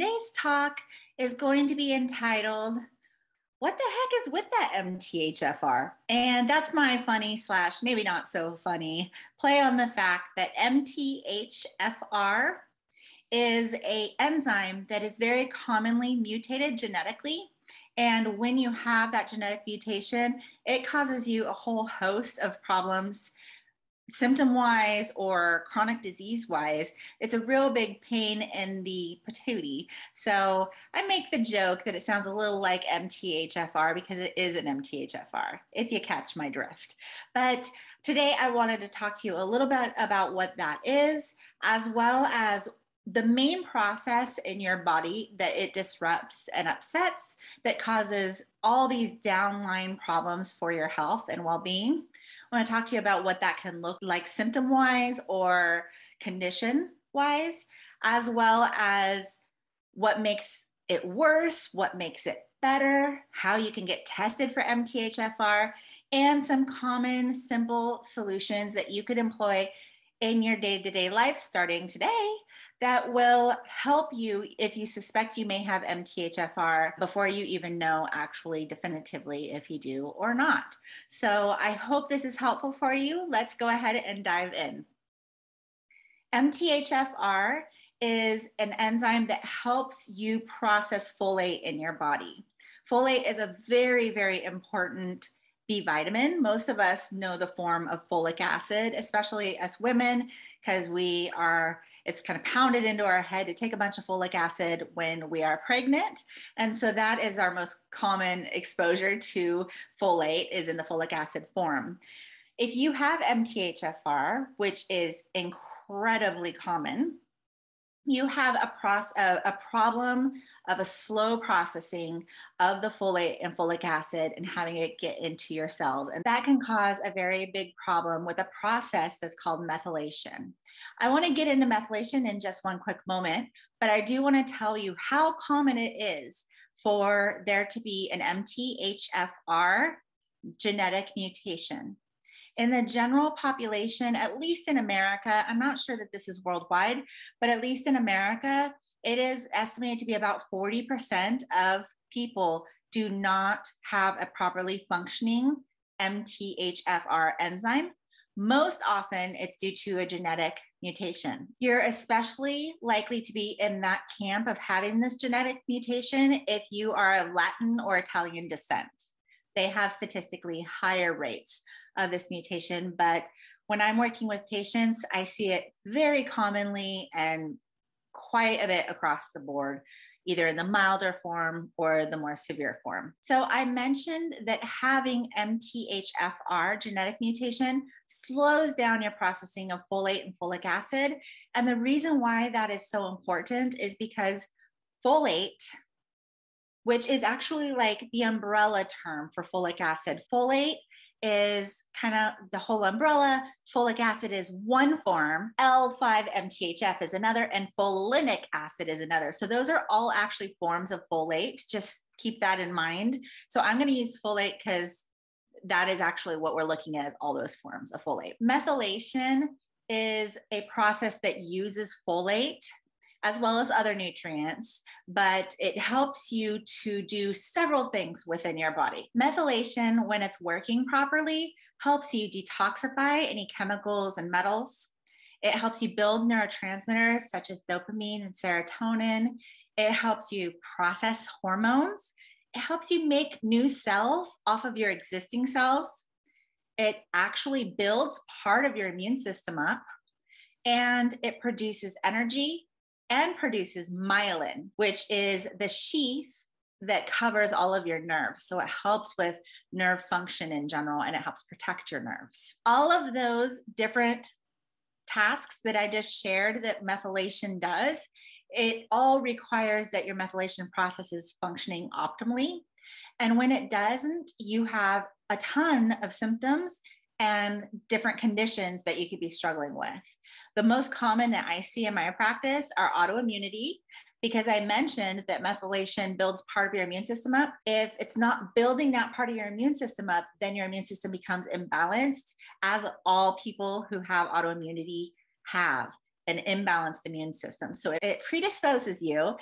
Today's talk is going to be entitled, What the Heck is with that MTHFR? And that's my funny slash maybe not so funny play on the fact that MTHFR is an enzyme that is very commonly mutated genetically. And when you have that genetic mutation, it causes you a whole host of problems symptom-wise or chronic disease-wise. It's a real big pain in the patootie. So I make the joke that it sounds a little like MTHFR because it is an MTHFR, if you catch my drift. But today I wanted to talk to you a little bit about what that is, as well as the main process in your body that it disrupts and upsets that causes all these downline problems for your health and well-being. I want to talk to you about what that can look like symptom-wise or condition-wise, as well as what makes it worse, what makes it better, how you can get tested for MTHFR, and some common, simple solutions that you could employ in your day-to-day life starting today that will help you if you suspect you may have MTHFR before you even know actually definitively if you do or not. So I hope this is helpful for you. Let's go ahead and dive in. MTHFR is an enzyme that helps you process folate in your body. Folate is a very, very important B vitamin. Most of us know the form of folic acid, especially as women, because it's kind of pounded into our head to take a bunch of folic acid when we are pregnant. And so that is our most common exposure to folate, is in the folic acid form. If you have MTHFR, which is incredibly common, you have a problem of a slow processing of the folate and folic acid and having it get into your cells. And that can cause a very big problem with a process that's called methylation. I want to get into methylation in just one quick moment, but I do want to tell you how common it is for there to be an MTHFR genetic mutation. In the general population, at least in America, I'm not sure that this is worldwide, but at least in America, it is estimated to be about 40% of people do not have a properly functioning MTHFR enzyme. Most often, it's due to a genetic mutation. You're especially likely to be in that camp of having this genetic mutation if you are of Latin or Italian descent. They have statistically higher rates of this mutation, but when I'm working with patients, I see it very commonly and quite a bit across the board, either in the milder form or the more severe form. So I mentioned that having MTHFR genetic mutation slows down your processing of folate and folic acid. And the reason why that is so important is because folate, which is actually like the umbrella term for folic acid. Folate is kind of the whole umbrella. Folic acid is one form, L5-MTHF is another, and folinic acid is another. So those are all actually forms of folate. Just keep that in mind. So I'm going to use folate because that is actually what we're looking at, is all those forms of folate. Methylation is a process that uses folate as well as other nutrients, but it helps you to do several things within your body. Methylation, when it's working properly, helps you detoxify any chemicals and metals. It helps you build neurotransmitters such as dopamine and serotonin. It helps you process hormones. It helps you make new cells off of your existing cells. It actually builds part of your immune system up, and it produces energy and produces myelin, which is the sheath that covers all of your nerves. So it helps with nerve function in general, and it helps protect your nerves. All of those different tasks that I just shared that methylation does, it all requires that your methylation process is functioning optimally. And when it doesn't, you have a ton of symptoms and different conditions that you could be struggling with. The most common that I see in my practice are autoimmunity, because I mentioned that methylation builds part of your immune system up. If it's not building that part of your immune system up, then your immune system becomes imbalanced, as all people who have autoimmunity have. an imbalanced immune system. So it predisposes you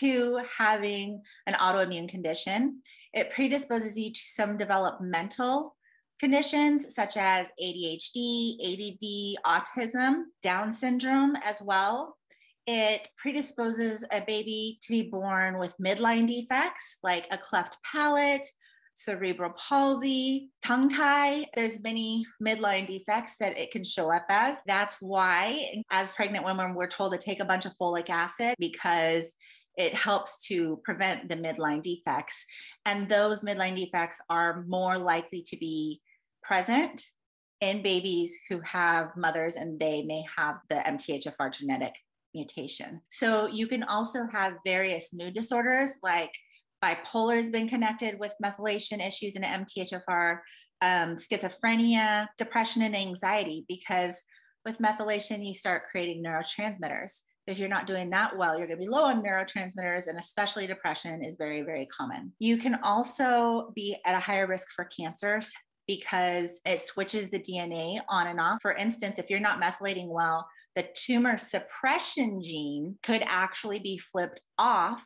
to having an autoimmune condition. It predisposes you to some developmental conditions such as ADHD, ADD, autism, Down syndrome as well. It predisposes a baby to be born with midline defects like a cleft palate, cerebral palsy, tongue tie. There's many midline defects that it can show up as. That's why as pregnant women, we're told to take a bunch of folic acid because it helps to prevent the midline defects. And those midline defects are more likely to be present in babies who have mothers and they may have the MTHFR genetic mutation. So you can also have various mood disorders like bipolar has been connected with methylation issues in MTHFR, schizophrenia, depression, and anxiety, because with methylation, you start creating neurotransmitters. If you're not doing that well, you're going to be low on neurotransmitters, and especially depression is very, very common. You can also be at a higher risk for cancers because it switches the DNA on and off. For instance, if you're not methylating well, the tumor suppression gene could actually be flipped off,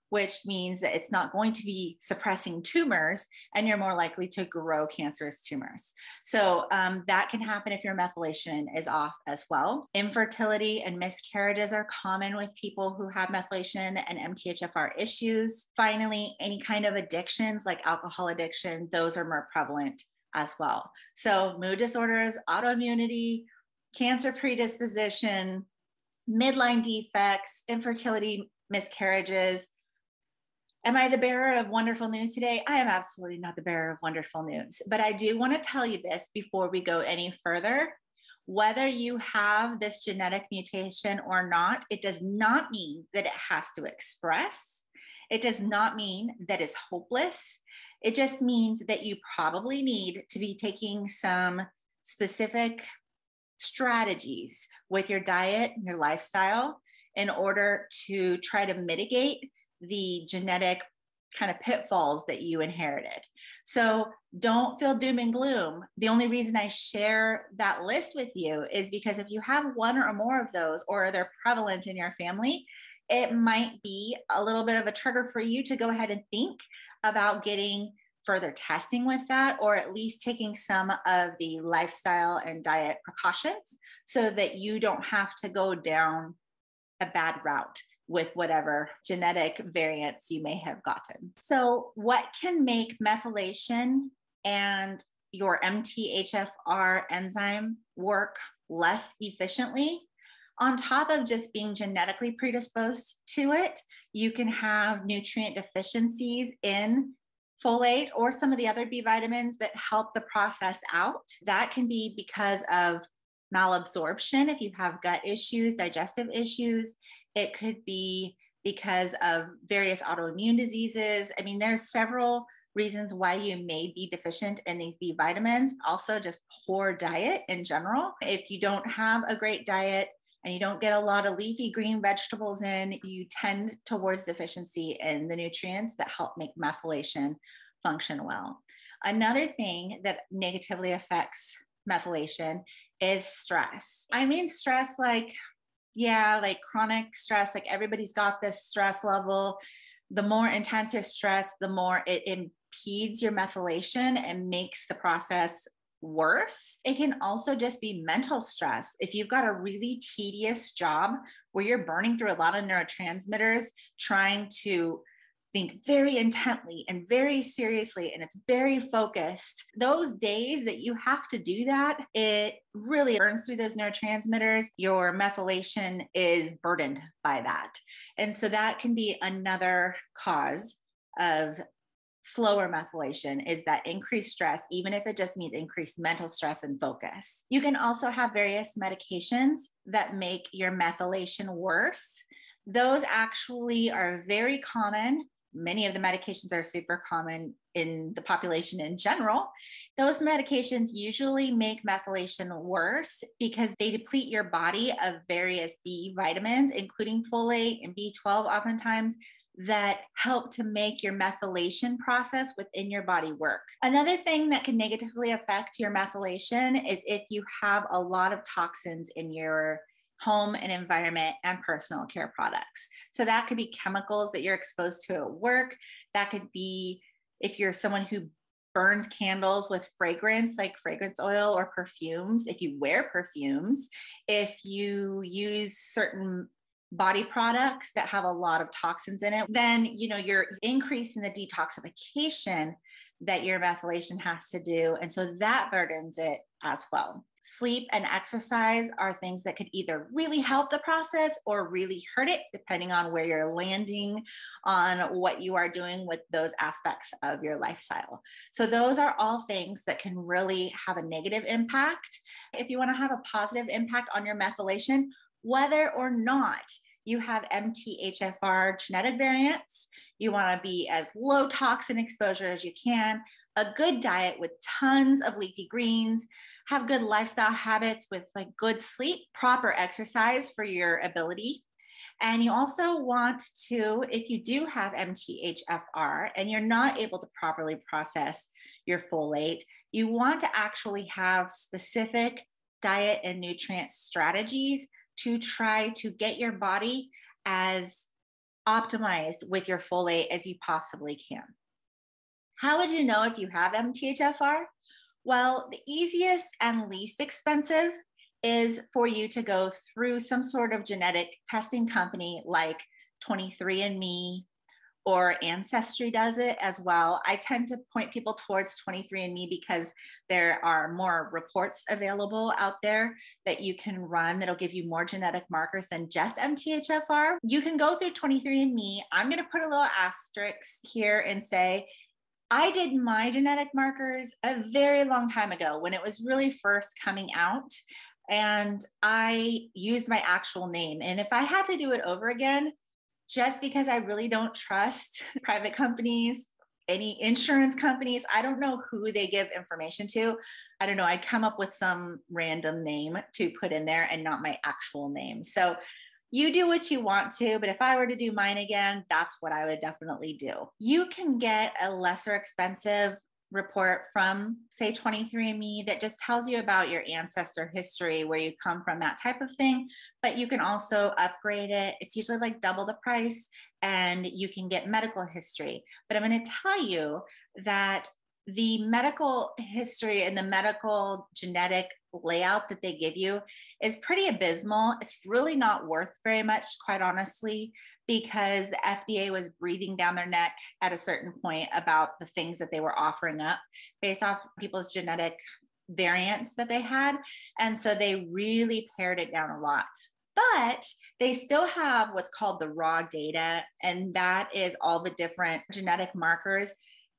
which means that it's not going to be suppressing tumors and you're more likely to grow cancerous tumors. So that can happen if your methylation is off as well. Infertility and miscarriages are common with people who have methylation and MTHFR issues. Finally, any kind of addictions like alcohol addiction, those are more prevalent as well. So mood disorders, autoimmunity, cancer predisposition, midline defects, infertility, miscarriages. Am I the bearer of wonderful news today? I am absolutely not the bearer of wonderful news, but I do want to tell you this before we go any further. Whether you have this genetic mutation or not, it does not mean that it has to express. It does not mean that it's hopeless. It just means that you probably need to be taking some specific strategies with your diet and your lifestyle in order to try to mitigate the genetic kind of pitfalls that you inherited. So don't feel doom and gloom. The only reason I share that list with you is because if you have one or more of those, or they're prevalent in your family, it might be a little bit of a trigger for you to go ahead and think about getting further testing with that, or at least taking some of the lifestyle and diet precautions so that you don't have to go down a bad route with whatever genetic variants you may have gotten. So what can make methylation and your MTHFR enzyme work less efficiently? On top of just being genetically predisposed to it, you can have nutrient deficiencies in folate or some of the other B vitamins that help the process out. That can be because of malabsorption if you have gut issues, digestive issues. It could be because of various autoimmune diseases. I mean, there's several reasons why you may be deficient in these B vitamins. Also, just poor diet in general. If you don't have a great diet and you don't get a lot of leafy green vegetables in, you tend towards deficiency in the nutrients that help make methylation function well. Another thing that negatively affects methylation is stress. I mean, stress like chronic stress, like everybody's got this stress level. The more intense your stress, the more it impedes your methylation and makes the process worse. It can also just be mental stress. If you've got a really tedious job where you're burning through a lot of neurotransmitters, trying to think very intently and very seriously, and it's very focused, those days that you have to do that, it really burns through those neurotransmitters. Your methylation is burdened by that. And so that can be another cause of slower methylation, is that increased stress, even if it just means increased mental stress and focus. You can also have various medications that make your methylation worse. Those actually are very common. Many of the medications are super common in the population in general. Those medications usually make methylation worse because they deplete your body of various B vitamins, including folate and B12 oftentimes, that help to make your methylation process within your body work. Another thing that can negatively affect your methylation is if you have a lot of toxins in your home and environment, and personal care products. So that could be chemicals that you're exposed to at work. That could be if you're someone who burns candles with fragrance, like fragrance oil or perfumes, if you wear perfumes, if you use certain body products that have a lot of toxins in it, then you're increasing the detoxification that your methylation has to do. And so that burdens it as well. Sleep and exercise are things that could either really help the process or really hurt it, depending on where you're landing on what you are doing with those aspects of your lifestyle. So those are all things that can really have a negative impact. If you want to have a positive impact on your methylation, whether or not you have MTHFR genetic variants, you want to be as low toxin exposure as you can, a good diet with tons of leafy greens, have good lifestyle habits with like good sleep, proper exercise for your ability. And you also want to, if you do have MTHFR and you're not able to properly process your folate, you want to actually have specific diet and nutrient strategies to try to get your body as optimized with your folate as you possibly can. How would you know if you have MTHFR? Well, the easiest and least expensive is for you to go through some sort of genetic testing company like 23andMe, or Ancestry does it as well. I tend to point people towards 23andMe because there are more reports available out there that you can run that'll give you more genetic markers than just MTHFR. You can go through 23andMe. I'm going to put a little asterisk here and say, I did my genetic markers a very long time ago when it was really first coming out, and I used my actual name. And if I had to do it over again, just because I really don't trust private companies, any insurance companies, I don't know who they give information to. I don't know. I'd come up with some random name to put in there and not my actual name. So you do what you want to, but if I were to do mine again, that's what I would definitely do. You can get a lesser expensive report from, say, 23andMe that just tells you about your ancestor history, where you come from, that type of thing. But you can also upgrade it. It's usually like double the price, and you can get medical history. But I'm going to tell you that the medical history and the medical genetic layout that they give you is pretty abysmal. It's really not worth very much, quite honestly, because the FDA was breathing down their neck at a certain point about the things that they were offering up based off people's genetic variants that they had. And so they really pared it down a lot. But they still have what's called the raw data, and that is all the different genetic markers.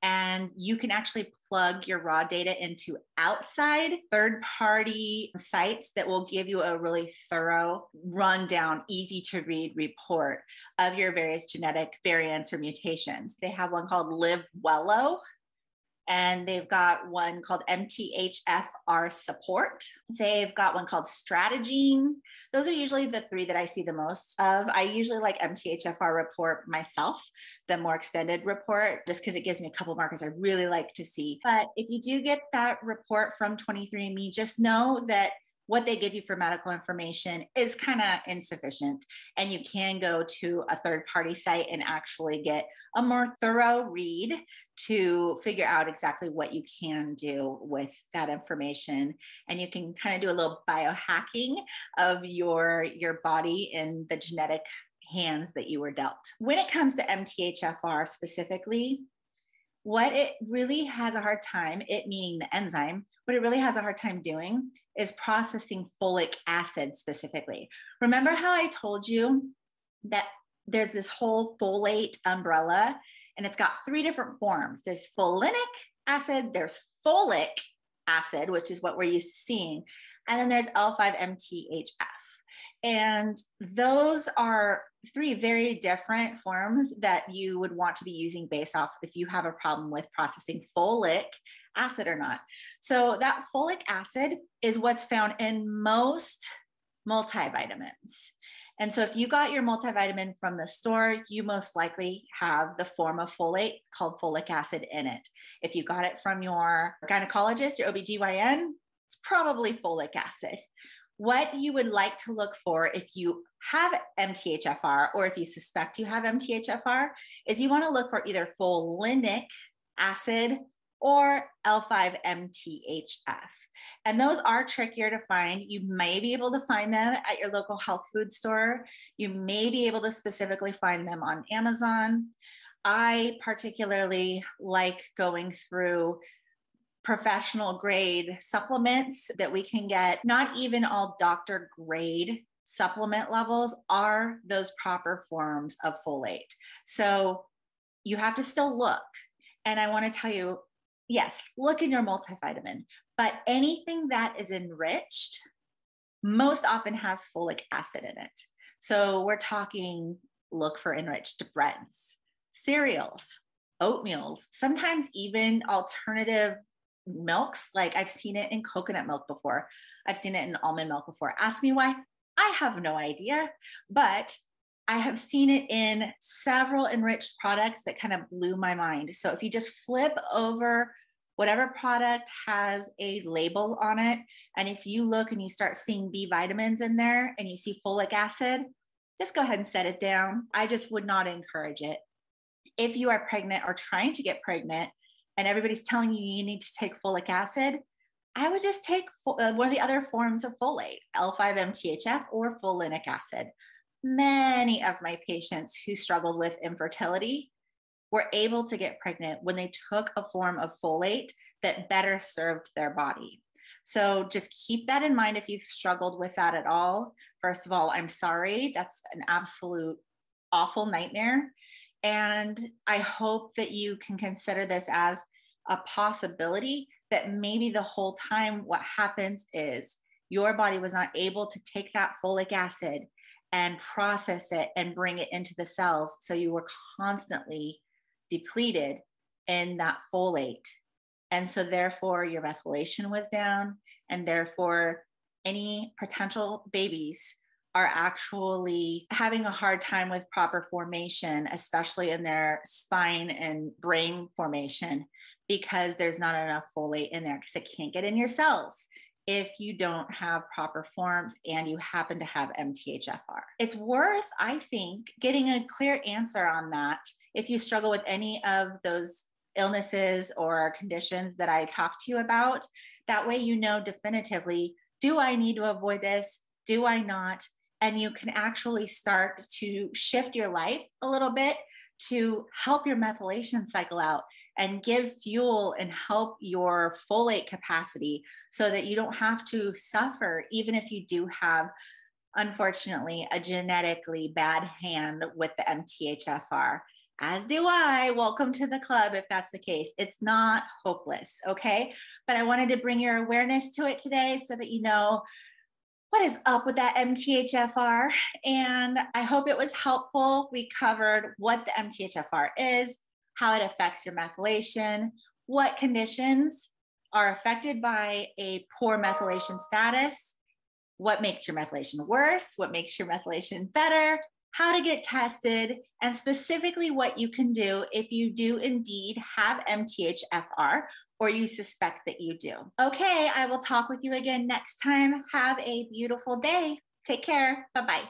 And you can actually plug your raw data into outside third-party sites that will give you a really thorough, rundown, easy-to-read report of your various genetic variants or mutations. They have one called Live Wello, and they've got one called MTHFR Support. They've got one called Strategene. Those are usually the three that I see the most of. I usually like MTHFR Report myself, the more extended report, just because it gives me a couple markers I really like to see. But if you do get that report from 23andMe, just know that what they give you for medical information is kind of insufficient. And you can go to a third-party site and actually get a more thorough read to figure out exactly what you can do with that information. And you can kind of do a little biohacking of your body in the genetic hands that you were dealt. When it comes to MTHFR specifically, what it really has a hard time, it meaning the enzyme, what it really has a hard time doing is processing folic acid specifically. Remember how I told you that there's this whole folate umbrella, and it's got three different forms. There's folinic acid, there's folic acid, which is what we're used to seeing, and then there's L5-MTHF. And those are three very different forms that you would want to be using based off if you have a problem with processing folic acid or not. So that folic acid is what's found in most multivitamins. And so if you got your multivitamin from the store, you most likely have the form of folate called folic acid in it. If you got it from your gynecologist, your OBGYN, it's probably folic acid. What you would like to look for if you have MTHFR or if you suspect you have MTHFR is you want to look for either folinic acid or L5-MTHF. And those are trickier to find. You may be able to find them at your local health food store. You may be able to specifically find them on Amazon. I particularly like going through professional grade supplements that we can get. Not even all doctor grade supplement levels are those proper forms of folate. So you have to still look. And I want to tell you, yes, look in your multivitamin, but anything that is enriched most often has folic acid in it. So we're talking, look for enriched breads, cereals, oatmeals, sometimes even alternative milks. Like I've seen it in coconut milk before. I've seen it in almond milk before. Ask me why. I have no idea, but I have seen it in several enriched products that kind of blew my mind. So if you just flip over whatever product has a label on it, and if you look and you start seeing B vitamins in there and you see folic acid, just go ahead and set it down. I just would not encourage it. If you are pregnant or trying to get pregnant and everybody's telling you you need to take folic acid, I would just take one of the other forms of folate, L5-MTHF or folinic acid. Many of my patients who struggled with infertility were able to get pregnant when they took a form of folate that better served their body. So just keep that in mind if you've struggled with that at all. First of all, I'm sorry. That's an absolute awful nightmare. And I hope that you can consider this as a possibility that maybe the whole time what happens is your body was not able to take that folic acid and process it and bring it into the cells. So you were constantly depleted in that folate. And so therefore your methylation was down, and therefore any potential babies are actually having a hard time with proper formation, especially in their spine and brain formation, because there's not enough folate in there because it can't get in your cells if you don't have proper forms and you happen to have MTHFR. It's worth, I think, getting a clear answer on that if you struggle with any of those illnesses or conditions that I talked to you about. That way you know definitively, do I need to avoid this? Do I not? And you can actually start to shift your life a little bit to help your methylation cycle out and give fuel and help your folate capacity so that you don't have to suffer, even if you do have, unfortunately, a genetically bad hand with the MTHFR. As do I. Welcome to the club if that's the case. It's not hopeless, okay? But I wanted to bring your awareness to it today so that you know what is up with that MTHFR. And I hope it was helpful. We covered what the MTHFR is, how it affects your methylation, what conditions are affected by a poor methylation status, what makes your methylation worse, what makes your methylation better, how to get tested, and specifically what you can do if you do indeed have MTHFR or you suspect that you do. Okay, I will talk with you again next time. Have a beautiful day. Take care. Bye-bye.